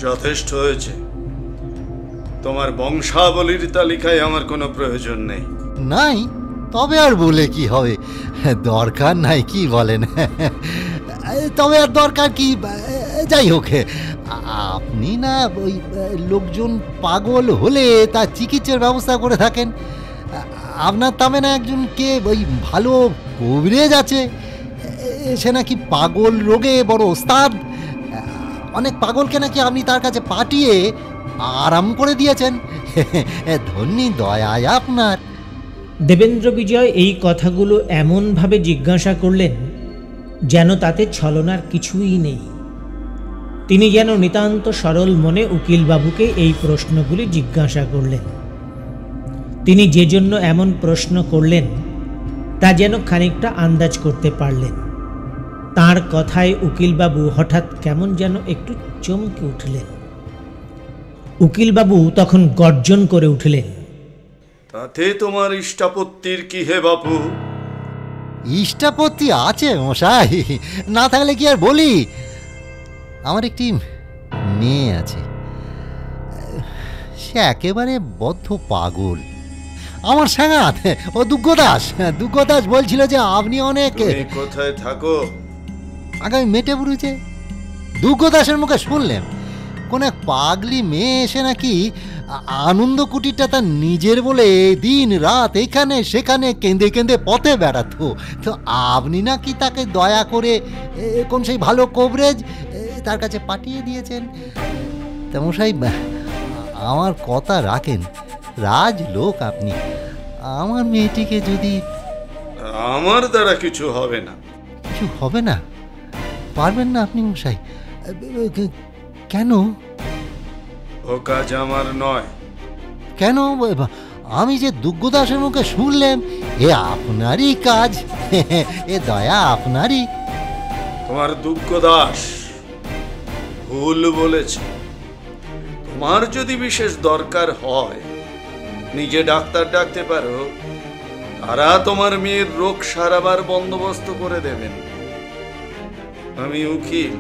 E: যথেষ্ট হয়েছে। তোমার বংশাবলীর তালিকায় আমার কোনো প্রয়োজন নেই।
C: নাই? তবে আর বলে কি হবে, দরকার নাই কি বলেন? তবে আর দরকার কি? যাই হোক, আপনি না ওই লোকজন পাগল হলে তার চিকিৎসার ব্যবস্থা করে থাকেন। আপনার তামে না একজন কে ওই ভালো কবিরাজ আছে, সে নাকি পাগল রোগে বড় ওস্তাদ। অনেক পাগলকে নাকি আপনি তার কাছে পাঠিয়ে আরাম করে দিয়েছেন। ধন্যী দয়ায় আপনার।
A: দেবেন্দ্র বিজয় এই কথাগুলো এমনভাবে জিজ্ঞাসা করলেন যেন তাতে ছলনার কিছুই নেই। তিনি যেন নিতান্ত সরল মনে উকিলবাবুকে এই প্রশ্নগুলি জিজ্ঞাসা করলেন। তিনি যে জন্য এমন প্রশ্ন করলেন তা যেন খানিকটা আন্দাজ করতে পারলেন। তার কথায় উকিলবাবু হঠাৎ কেমন যেন একটু চমকে উঠলেন। উকিলবাবু তখন গর্জন করে উঠলেন,
E: তাতে তোমার ইষ্টাপত্তির কি হে বাপু?
C: ইষ্টাপত্তি আছে মশাই, না থাকলে কি আর বলি। আমার একটি মেয়ে আছে, সে একেবারে বদ্ধ পাগল। আমার সাঙ্গাত ও দুগ্গদাস বলছিল যে আপনি অনেক।
E: কোথায় থাকো?
C: আগামী মেটে বুড়ুছে। দুগ্গদাসের মুখে শুনলেন কোন এক পাগলি মেয়ে এসে নাকি আনন্দ কুটিরটা তার নিজের বলে দিন রাত এখানে সেখানে কেঁদে কেঁদে পথে বেড়াতো। তো আপনি নাকি তাকে দয়া করে কোন সেই ভালো কভারেজ তার কাছে পাঠিয়ে দিয়েছেন। তা মশাই, আমার কথা রাখেন, রাজলোক আপনি। আমার মেয়েটিকে যদি।
E: আমার দ্বারা কিছু হবে না।
C: কিছু হবে না? পারবেন না আপনি মশাই? কেন?
E: ও কাজ আমার নয়।
C: কেন? আমি যে দুগ্গদাসের মুখে শুনলাম এ আপনারই কাজ, এ দয়া আপনারই।
E: তোমার দুগ্গদাস ভুল বলেছে। তোমার যদি বিশেষ দরকার হয় নিজে ডাক্তার ডাকতে পারো, তারা তোমার মেয়ের রোগ সারাবার বন্দোবস্ত করে দেবেন। আমি উকিল,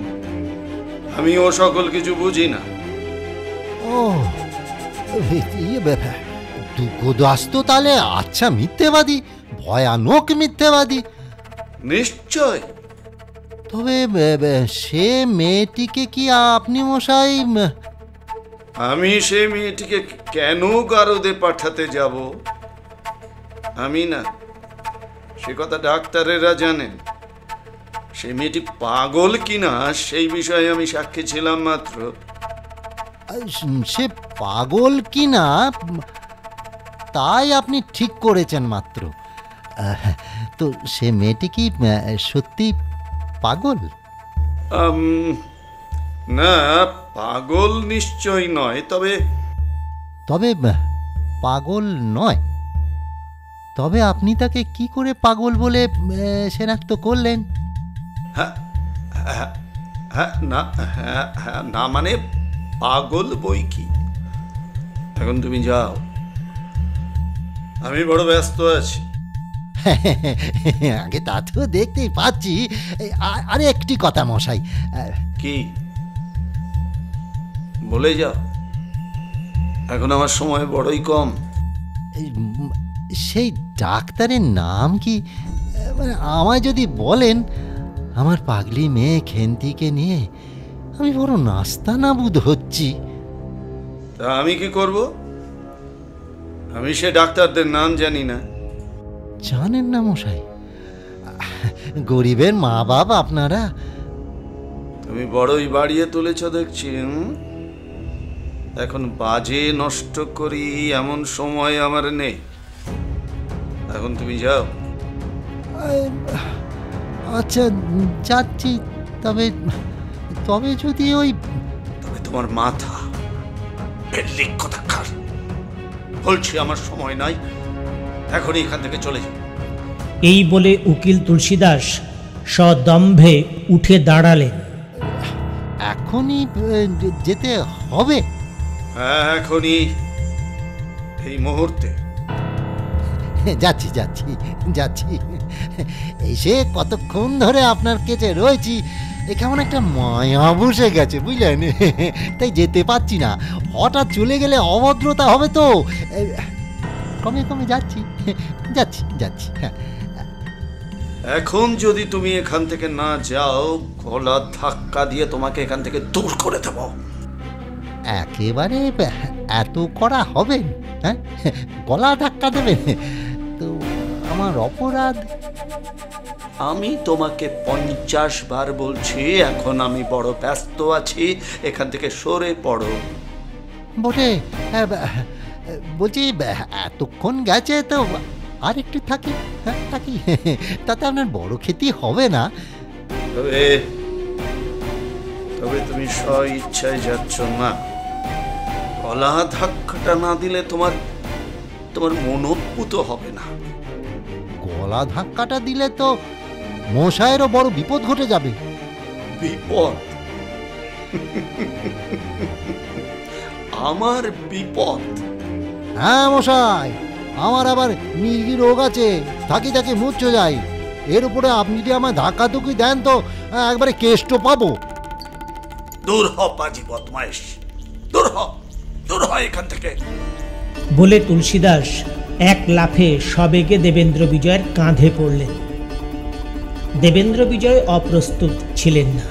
E: আমি ও সকল কিছু বুঝি না।
C: ও দুগ্গদাস তো তাহলে আচ্ছা মিথ্যেবাদী, ভয়ানক মিথ্যেবাদী।
E: নিশ্চয়।
C: তবে সে মেয়েটিকে কি আপনি মশাই?
E: আমি সে মেয়েটিকে কেন গারদে পাঠাতে যাব? আমি না, সে কথা ডাক্তারেরা জানেন। সে মেয়েটি পাগল কিনা সেই বিষয়ে আমি সাক্ষী ছিলাম মাত্র।
C: সে পাগল কিনা তাই আপনি ঠিক করেছেন মাত্র। তো সে মেয়েটি কি সত্যি পাগল?
E: না, পাগল নিশ্চয় নয়। তবে
C: পাগল নয়? তবে আপনি তাকে কি করে পাগল বলে শনাক্ত করলেন?
E: না মানে পাগল বই কি। এখন তুমি যাও, আমি বড় ব্যস্ত আছি।
C: আগে তা তো দেখতেই পাচ্ছি। আরে একটি কথা মশাই।
E: কি? বলে যাও, এখন আমার সময় বড়ই কম।
C: সেই ডাক্তারের নাম কি? আমায় যদি বলেন, আমার পাগলি মেয়ে খেন্তিকে নিয়ে আমি বড় নাস্তানাবুদ হচ্ছি।
E: তা আমি কি করব? আমি সে ডাক্তারদের নাম জানি না।
C: জানেন না মশাই? গরিবের মা বাপ আপনারা।
E: তুমি বড়ই বাড়িয়ে তুলেছ দেখছি। এখন বাজে নষ্ট করি এমন সময় আমার নেই। এখন তুমি যাও।
C: আচ্ছা যাচ্ছি। তবে যদি
E: তবে তোমার মাথা কথা খার। বলছি আমার সময় নাই, এখনই এখান থেকে চলে যাও।
A: এই বলে উকিল তুলসীদাস সদম্ভে উঠে দাঁড়ালেন।
C: এখনই যেতে হবে?
E: হ্যাঁ, এখনই, এই মুহূর্তে।
C: যাচ্ছি যাচ্ছি যাচ্ছি। এসে কতক্ষণ ধরে আপনার কাছে রয়েছি, কেমন একটা মায়া বসে গেছে বুঝলেন, তাই যেতে পারছি না। হঠাৎ চলে গেলে অভদ্রতা হবে তো। কমে কমে যাচ্ছি যাচ্ছি যাচ্ছি।
E: এখন যদি তুমি এখান থেকে না যাও, গলা ধাক্কা দিয়ে তোমাকে এখান থেকে দূর করে দেব।
C: একেবারে এত করা হবে? হ্যাঁ, গলা ধাক্কা দেবে তো আমার অপরাধ?
E: আমি তোমাকে 50 বার বলছি, এখন আমি বড় ব্যস্ত আছি, এখান থেকে সরে পড়ো।
C: বটে, বলছি এতক্ষণ গেছে তো আর একটু থাকি। হ্যাঁ থাকি, তাতে আপনার বড় ক্ষতি হবে না।
E: তবে তুমি স্ব ইচ্ছায় যাচ্ছ না। গলা ধাক্কাটা না দিলে তোমার মনোপুত হবে না।
C: গলা ধাক্কাটা দিলে তো মশায়েরও বড় বিপদ ঘটে যাবে।
E: বিপদ? আমার বিপদ?
C: হ্যাঁ মশাই, আমার আবার মির্গি রোগ আছে, থাকি থাকি মুচ্ছ যাই। এর উপরে আপনি যদি আমায় ধাক্কাধুকি দেন তো একবারে কেষ্ট পাবো।
E: দূর হ পাজি বদমাইশ, দূর হ, দূর হ এখান থেকে।
A: বলে তুলসীদাস এক লাফে সবেগে দেবেন্দ্র বিজয়ের কাঁধে পড়লেন। দেবেন্দ্র বিজয় অপ্রস্তুত ছিলেন না।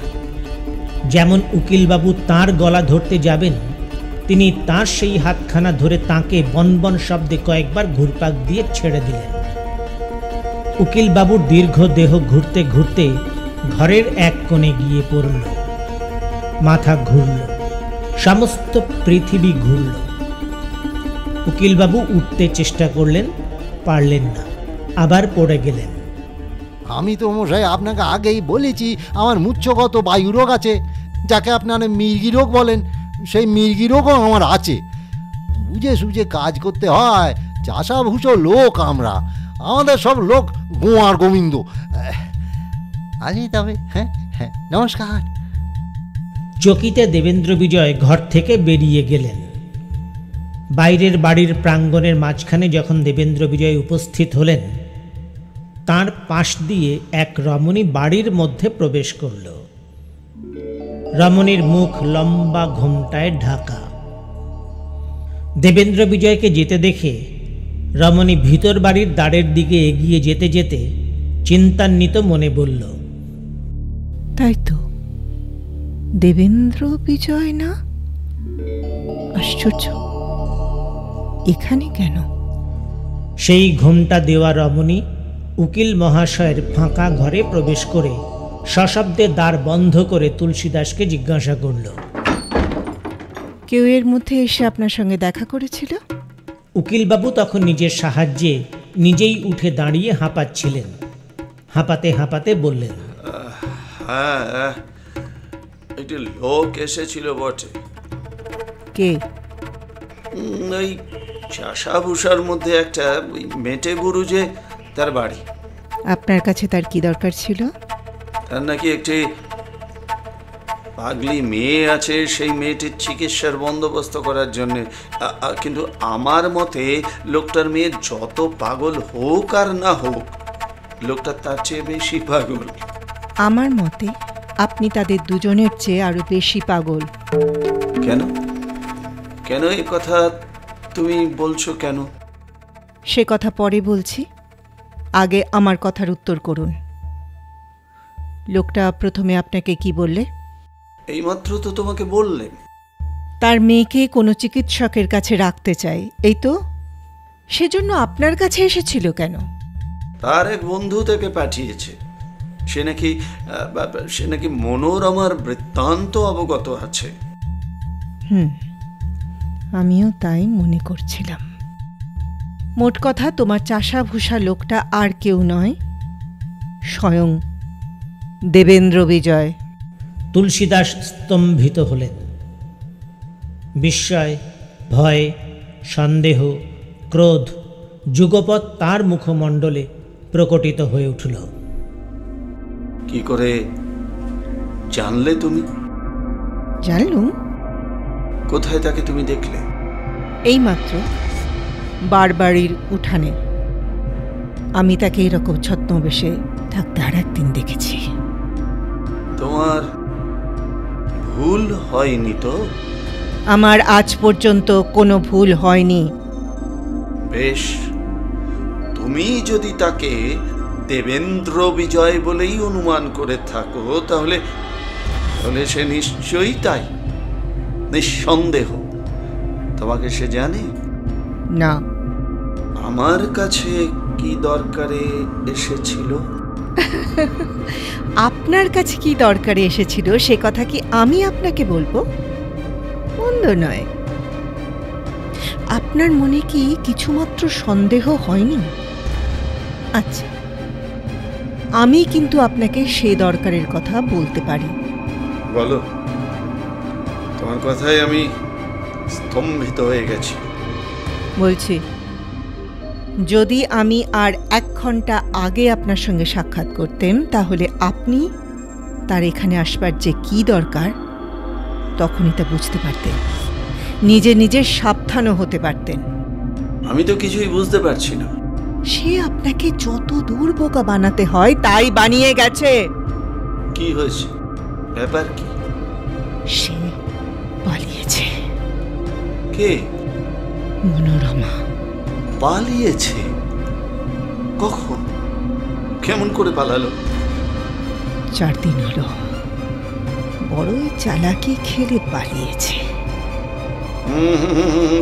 A: যেমন উকিলবাবু তাঁর গলা ধরতে যাবেন, তিনি তাঁর সেই হাতখানা ধরে তাঁকে বনবন শব্দে কয়েকবার ঘুরপাক দিয়ে ছেড়ে দিলেন। উকিলবাবুর দীর্ঘ দেহ ঘুরতে ঘুরতে ঘরের এক কোণে গিয়ে পড়ল। মাথা ঘুরল, সমস্ত পৃথিবী ঘুরল। উকিলবাবু উঠতে চেষ্টা করলেন, পারলেন না, আবার পড়ে গেলেন।
C: আমি তো মশাই আপনাকে আগেই বলেছি আমার মুচ্ছগত বায়ু রোগ আছে, যাকে আপনারা মির্গি রোগ বলেন। সেই মির্গি রোগও আমার আছে। বুঝে সুঝে কাজ করতে হয়, চাষাভুষো লোক আমরা, আমাদের সব লোক গোয়ার গোবিন্দ। আজই তবে, হ্যাঁ হ্যাঁ, নমস্কার।
A: চকিতে দেবেন্দ্র বিজয় ঘর থেকে বেরিয়ে গেলেন। বাইরের বাড়ির প্রাঙ্গণের মাঝখানে যখন দেবেন্দ্র বিজয় উপস্থিত হলেন, তাঁর পাশ দিয়ে এক রমণী বাড়ির মধ্যে প্রবেশ করল। রমণীর মুখ লম্বা ঘোমটায় ঢাকা। দেবেন্দ্র বিজয়কে যেতে দেখে রমণী ভিতর বাড়ির দ্বারের দিকে এগিয়ে যেতে যেতে চিন্তান্বিত মনে বলল,
F: তাই তো, দেবেন্দ্র বিজয় না? আশ্চর্য, এখানে কেন?
A: সেই ঘোমটা দেওয়া রমণী উকিল মহাশয়ের ফাঁকা ঘরে প্রবেশ করে সশব্দে দ্বার বন্ধ করে তুলসীদাসকে জিজ্ঞাসা করল,
F: কেউ এর মধ্যে এসে আপনার সঙ্গে দেখা করেছিল?
A: উকিলবাবু তখন নিজের সাহায্যে নিজেই উঠে দাঁড়িয়ে হাঁপাচ্ছিলেন। হাঁপাতে হাঁপাতে বললেন,
E: হ্যাঁ, একটি লোক এসেছিল বটে।
F: কে?
E: ওই চাষাভুষার মধ্যে একটা ওই মেটে বুরুজে তার বাড়ি।
F: আপনার কাছে তার কি দরকার ছিল?
E: তার নাকি একটি পাগলি মেয়ে আছে, সেই মেয়েটির চিকিৎসার বন্দোবস্ত করার জন্য। কিন্তু আমার মতে লোকটার মেয়ে যত পাগল হোক আর না হোক, লোকটা তার চেয়ে বেশি পাগল।
F: আমার মতে আপনি তাদের দুজনের চেয়ে আরো বেশি পাগল।
E: কেন কেন এই কথা তুমি বলছো কেন?
F: সে কথা পরে বলছি, আগে আমার কথার উত্তর করুন। লোকটা প্রথমে আপনাকে কি বললে?
E: এইমাত্র তো তোমাকে বললেন
F: তার মেয়েকে কোনো চিকিৎসকের কাছে রাখতে চাই, এই তো? সেজন্য আপনার কাছে এসেছিল কেন?
E: তার এক বন্ধু থেকে পাঠিয়েছে। সে নাকি মনোরমার বৃত্তান্ত অবগত আছে।
F: আমিও তাই মনে করছিলাম। মোট কথা, তোমার চাষাভুষা লোকটা আর কেউ নয়, স্বয়ং দেবেন্দ্র বিজয়।
A: তুলসীদাস স্তম্ভিত হলেন। বিস্ময়, ভয়, সন্দেহ, ক্রোধ যুগপৎ তার মুখমণ্ডলে প্রকটিত হয়ে উঠল।
E: কি করে জানলে তুমি?
F: জানলুম
E: কোথায় তাকে তুমি দেখলে?
F: এইমাত্র বারবাড়ির উঠানে। আমি তাকে এরকম ছদ্মবেশে থাকতে আর একদিন দেখেছি।
E: তোমার ভুল হয়নি তো?
F: আমার আজ পর্যন্ত কোনো ভুল হয়নি।
E: বেশ, তুমি যদি তাকে দেবেন্দ্র বিজয় বলেই অনুমান করে থাকো, তাহলে সে নিশ্চয়ই তাই। নিঃসন্দেহ। তোমাকে সে জানে?
F: না।
E: আমার কাছে কি দরকারে এসেছিল?
F: আপনার কাছে কি দরকারে এসেছিল সে কথা কি আমি আপনাকে বলবো? মন্দ নয়। আপনার মনে কি কিছুমাত্র সন্দেহ হয়নি? আচ্ছা, আমি কিন্তু আপনাকে সে দরকারের কথা বলতে পারি।
E: বলো। তোমার কথায় আমি স্তম্ভিত হয়ে গেছি।
F: বলছি, যদি আমি আর 1 ঘন্টা আগে আপনার সঙ্গে সাক্ষাৎ করতেম, তাহলে আপনি তার এখানে আসবার যে কি দরকার তখনই তা বুঝতে পারতেন, নিজে নিজে সাবধানও হতে পারতেন।
E: আমি তো কিছুই বুঝতে পারছি না।
F: সে আপনাকে যত দূর বোকা বানাতে হয় তাই বানিয়ে গেছে।
E: কি হয়েছে? ব্যাপার কি?
F: সে পালিয়েছে।
E: কে?
F: মনোরমা।
E: পালিয়েছে? কখন? কেমন করে পালালো?
F: 4 দিন হলো। বড়ই চালাকি খেলে পালিয়েছে।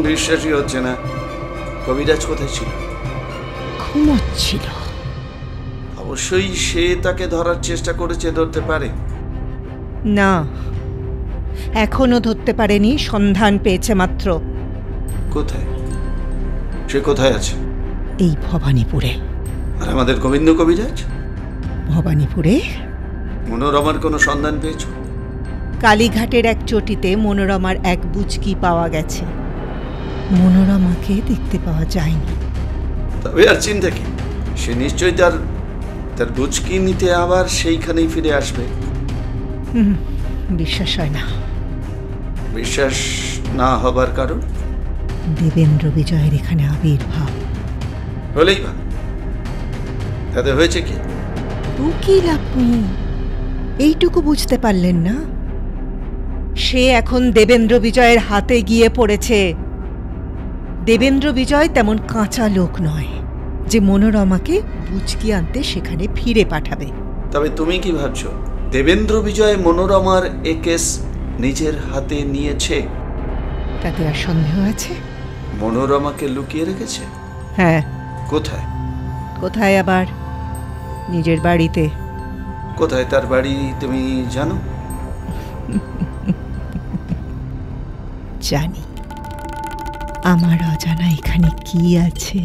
E: বিশ্বাসই হচ্ছে না। কবিরাজ কোথায় ছিল?
F: ঘুমোচ্ছিল।
E: অবশ্যই সে তাকে ধরার চেষ্টা করেছে, ধরতে পারে
F: না, এখনো ধরতে পারেনি, সন্ধান পেয়েছে মাত্র।
E: কোথায়? সে কোথায় আছে?
F: এই ভবানীপুরে।
E: আর আমাদের গোবিন্দ কবিরাজ?
F: ভবানীপুরে।
E: মনোরমার কোনো সন্ধান পেয়েছ?
F: কালীঘাটের এক চটিতে মনোরমার এক বুচকি পাওয়া গেছে। মনোরমাকে দেখতে পাওয়া যায়নি।
E: তবে আর চিন্তা কি? সে নিশ্চয়ই তার বুচকি নিতে আবার সেইখানেই ফিরে আসবে।
F: বিশ্বাস হয় না।
E: বিশ্বাস না হবার কারণ?
F: দেবেন্দ্র বিজয়ের এখানে আবির্ভাব।
E: হলেই বা তাতে হয়েছে কি?
F: উকিল আপনি এইটুকু বুঝতে পারলেন না? সে এখন দেবেন্দ্র বিজয়ের হাতে গিয়ে পড়েছে। দেবেন্দ্র বিজয় তেমন কাঁচা লোক নয় যে মনোরমাকে বুচকি আনতে সেখানে ফিরে পাঠাবে।
E: তবে তুমি কি ভাবছো দেবেন্দ্র বিজয় মনোরমার এ কেস নিজের হাতে নিয়েছে?
F: তাতে আর সন্দেহ আছে?
E: মনোরমাকে লুকিয়ে রেখেছে?
F: হ্যাঁ।
E: কোথায়?
F: কোথায় আবার? নিজের বাড়িতে।
E: কোথায় তার বাড়ি তুমি জানো?
F: জানি। আমার অজানা এখানে কি আছে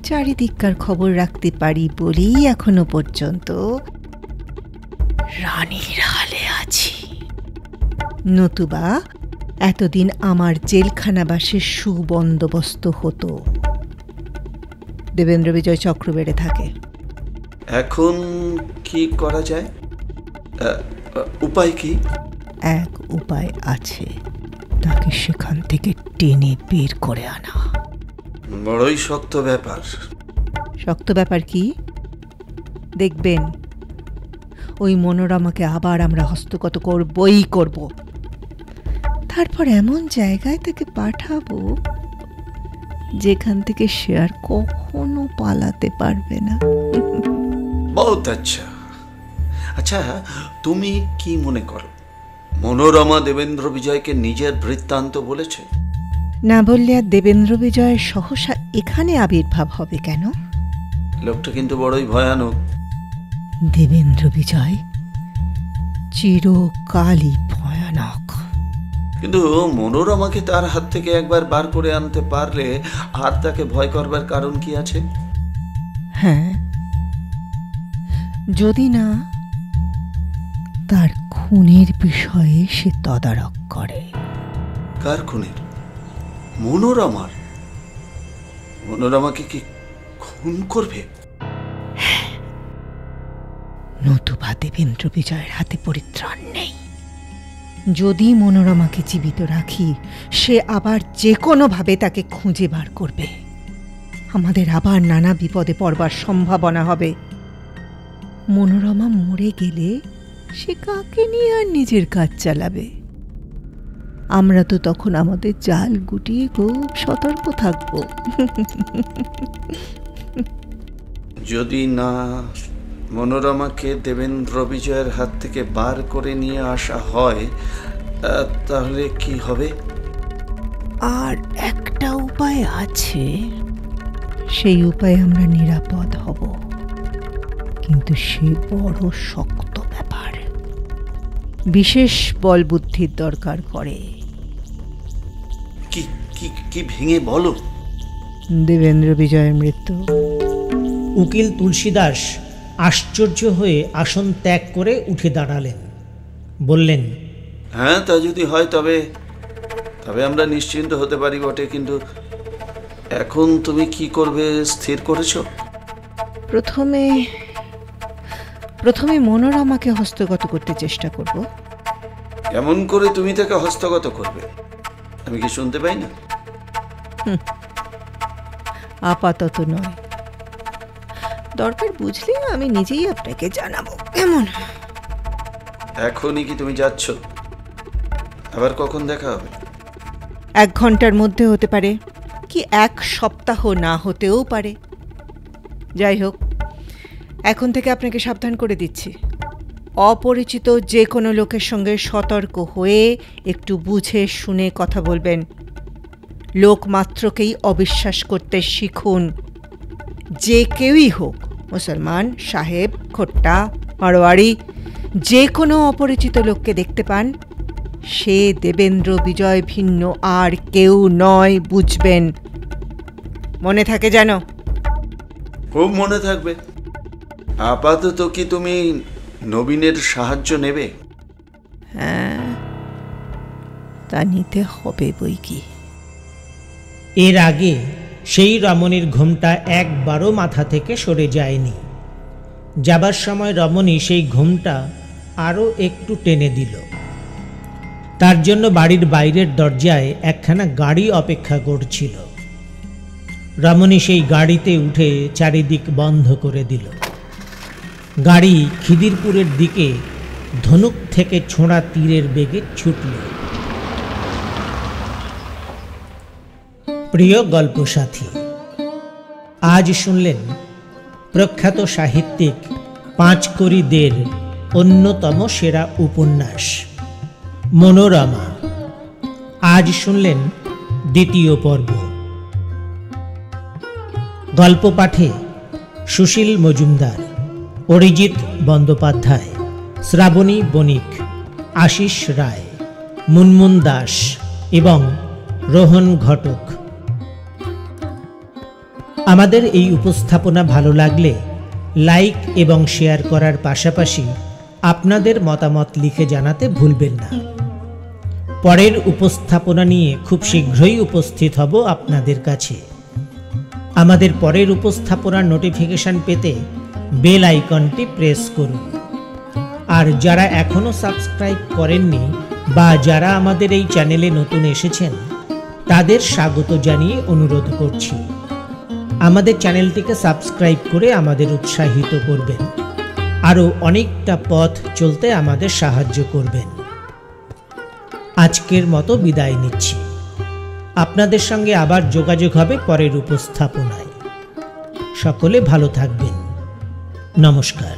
F: চারিদিককার খবর রাখতে পারি বলেই এখনো পর্যন্ত রানীর হালে আছি। নতুবা এতদিন আমার জেলখানাবাসের সুবন্দোবস্ত হতো। দেবেন্দ্র বিজয় চক্র বেড়ে থাকে।
E: এখন কি করা যায়? উপায় কি?
F: এক উপায় আছে, তাকে সেখান থেকে টেনে বের করে আনা।
E: বড়ই শক্ত ব্যাপার।
F: শক্ত ব্যাপার কি? দেখবেন ওই মনোরমাকে আবার আমরা হস্তগত করবই করব। তারপর এমন জায়গায় তাকে পাঠাবো যেখান থেকে সে আর কখনো পালাতে পারবে না।
E: বহুত আচ্ছা। আচ্ছা, তুমি কি মনে করো মনোরমা দেবেন্দ্র বিজয়কে নিজের বৃত্তান্ত বলেছে?
F: না বললে আর দেবেন্দ্র বিজয়ের সহসা এখানে আবির্ভাব হবে কেন?
E: লোকটা কিন্তু বড়ই ভয়ানক।
F: দেবেন্দ্র বিজয় চিরকালই ভয়ানক।
E: কিন্তু মনোরমাকে তার হাত থেকে একবার বার করে আনতে পারলে আর তাকে ভয় করবার কারণ কি আছে?
F: হ্যাঁ, যদি না তার খুনের বিষয়ে সে তদারক করে।
E: কার খুনের? মনোরমার? মনোরমাকে কি খুন করবে?
F: নতুবা দেবেন্দ্র বিজয়ের হাতে পরিত্রাণ নেই। যদি মনোরমাকে জীবিত রাখি, সে আবার যে কোনোভাবে তাকে খুঁজে বার করবে। আমাদের আবার নানা বিপদে পড়বার সম্ভাবনা হবে। মনোরমা মরে গেলে সে কাকে নিয়ে আর নিজের কাজ চালাবে? আমরা তো তখন আমাদের জাল গুটিয়ে খুব সতর্ক থাকব।
E: যদি না মনোরমাকে দেবেন্দ্র বিজয়ের হাত থেকে বার করে নিয়ে আসা হয়, তাহলে কি হবে?
F: আর একটা উপায় আছে। সেই উপায়ে আমরা নিরাপদ হব, কিন্তু সে বড় শক্ত ব্যাপার। বিশেষ বল বুদ্ধির দরকার পড়ে।
E: কি কি কি ভেঙে বলো।
F: দেবেন্দ্র বিজয়ের মৃত্যু।
A: উকিল তুলসীদাস আশ্চর্য হয়ে আসন ত্যাগ করে উঠে দাঁড়ালেন, বললেন,
E: হ্যাঁ, তা যদি হয় তবে তবে আমরা নিশ্চিন্ত হতে পারি বটে, কিন্তু এখন তুমি কি করবে স্থির করেছো?
F: প্রথমে মনোরমাকে হস্তগত করতে চেষ্টা করব।
E: কেমন করে তুমি তাকে হস্তগত করবে? আমি কি শুনতে পাই না?
F: আপাতত নয়, দরকার বুঝলে আমি নিজেই আপনাকে জানাবো। কেমন?
E: এখনই কি তুমি যাচ্ছ? আবার কখন দেখা হবে?
F: 1 ঘন্টার মধ্যে হতে পারে, কি 1 সপ্তাহ না হতেও পারে। যাই হোক, এখন থেকে আপনাকে সাবধান করে দিচ্ছি। অপরিচিত যে কোনো লোকের সঙ্গে সতর্ক হয়ে একটু বুঝে শুনে কথা বলবেন। লোক মাত্রকেই অবিশ্বাস করতে শিখুন। যে কেউই হোক, মুসলমান, সাহেব, খোট্টা, মারোয়াড়ি, যে কোনো অপরিচিত লোককে দেখতে পান, সে দেবেন্দ্র বিজয় ভিন্ন আর কেউ নয়, বুঝবেন। মনে থাকে যেন?
E: খুব মনে থাকবে। আপাতত কি তুমি নবীনের সাহায্য নেবে?
F: হ্যাঁ, তা নিতে হবে বই কি।
A: এর আগে সেই রমণীর ঘোমটা একবারও মাথা থেকে সরে যায়নি। যাবার সময় রমণী সেই ঘোমটা আরও একটু টেনে দিল। তার জন্য বাড়ির বাইরের দরজায় একখানা গাড়ি অপেক্ষা করছিল। রমণী সেই গাড়িতে উঠে চারিদিক বন্ধ করে দিল। গাড়ি খিদিরপুরের দিকে ধনুক থেকে ছোঁড়া তীরের বেগে ছুটল। প্রিয় গল্প সাথী, আজ শুনলেন প্রখ্যাত সাহিত্যিক পাঁচকড়ি দের অন্যতম সেরা উপন্যাস মনোরমা। আজ শুনলেন 2য় পর্ব। গল্প পাঠে সুশীল মজুমদার, অরিজিৎ বন্দ্যোপাধ্যায়, শ্রাবণী বণিক, আশিস রায়, মুনমুন দাস এবং রোহন ঘটক। আমাদের এই উপস্থাপনা ভালো লাগলে লাইক এবং শেয়ার করার পাশাপাশি আপনাদের মতামত লিখে জানাতে ভুলবেন না। পরের উপস্থাপনা নিয়ে খুব শীঘ্রই উপস্থিত হব আপনাদের কাছে। আমাদের পরের উপস্থাপনার নোটিফিকেশন পেতে বেল আইকনটি প্রেস করুন। আর যারা এখনও সাবস্ক্রাইব করেননি বা যারা আমাদের এই চ্যানেলে নতুন এসেছেন, তাদের স্বাগত জানিয়ে অনুরোধ করছি, আমাদের চ্যানেলটিকে সাবস্ক্রাইব করে আমাদের উৎসাহিত করবেন, আরও অনেকটা পথ চলতে আমাদের সাহায্য করবেন। আজকের মতো বিদায় নিচ্ছি। আপনাদের সঙ্গে আবার যোগাযোগ হবে পরের উপস্থাপনায়। সকলে ভালো থাকবেন। নমস্কার।